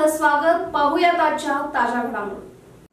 आपलं स्वागत. पाहूयात आजच्या ताज्या घडामोडी.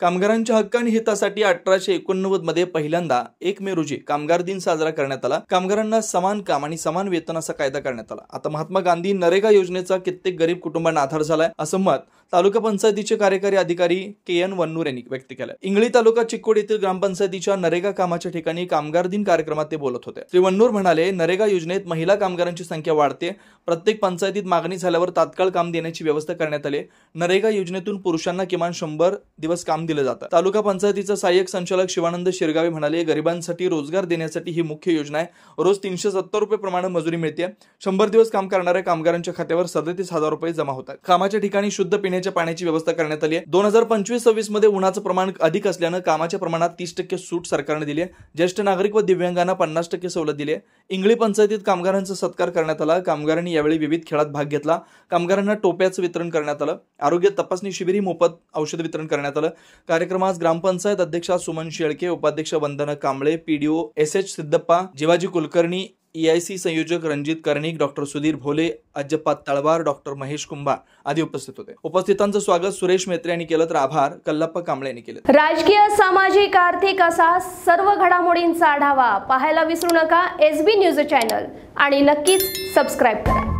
कामगारांच्या हक्क आणि हितासाठी 1889 मध्ये पहिल्यांदा 1 मे रोजी कामगार दिन साजरा करण्यात आला. कामगारांना समान काम आणि समान वेतन असा कायदा करण्यात आला. आता महात्मा गांधी नरेगा योजनेचा कित्येक गरीब कुटुंबांना आधार झालाय असं मत तालुका पंचायतीचे कार्यकारी अधिकारी के.एन. वन्नूर यांनी व्यक्त केलं. इंगळी तालुका चिक्कोड येथील ग्रामपंचायतीच्या नरेगा कामाच्या ठिकाणी कामगार दिन कार्यक्रमात ते बोलत होते. श्री वन्नूर म्हणाले, नरेगा योजनेत महिला कामगारांची संख्या वाढते. प्रत्येक पंचायतीत मागणी झाल्यावर तात्काळ काम देण्याची व्यवस्था करण्यात आली. नरेगा योजनेतून पुरुषांना किमान 100 दिवस काम दिलं जातं. तालुका पंचायतीचा सहाय्यक संचालक शिवानंद शिरगावे म्हणाले, गरिबांसाठी रोजगार देण्यासाठी ही मुख्य योजना आहे. रोज 370 रुपये प्रमाणे मजुरी मिळते. 100 दिवस काम करणाऱ्या कामगारांच्या खात्यावर 37,000 रुपये जमा होतात. कामाच्या ठिकाणी शुद्ध पिण्याच्या पाण्याची व्यवस्था करण्यात आली आहे. 2025-26 मध्ये उन्हाचं प्रमाण अधिक असल्यानं कामाच्या प्रमाणात 30% सूट सरकारने दिली आहे. ज्येष्ठ नागरिक व दिव्यांगांना 50% सवलत दिली आहे. इंगळी पंचायतीत कामगारांचा सत्कार करण्यात आला. कामगारांनी यावेळी विविध खेळात भाग घेतला. कामगारांना टोप्याचं वितरण करण्यात आलं. आरोग्य तपासणी शिबिर, मोफत औषध वितरण करण्यात आलं. कार्यक्रमात ग्रामपंचायत अध्यक्षा सुमन शेळके, उपाध्यक्ष Vandana Kamble, PDO S H. Siddhappa, Jivaji Kulkarni, EIC संयोजक रणजित कर्णिक, डॉक्टर सुधीर भोले, अज्जप्पा तळवार, डॉक्टर महेश कुंभार आदी उपस्थित होते. उपस्थितांचं स्वागत सुरेश मेत्रे यांनी केलं तर आभार कल्लाप्पा कांबळे यांनी केले. राजकीय, सामाजिक, आर्थिक असा सर्व घडामोडींचा आढावा पाहायला विसरू नका SB न्यूज चॅनल आणि नक्कीच सबस्क्राइब करा.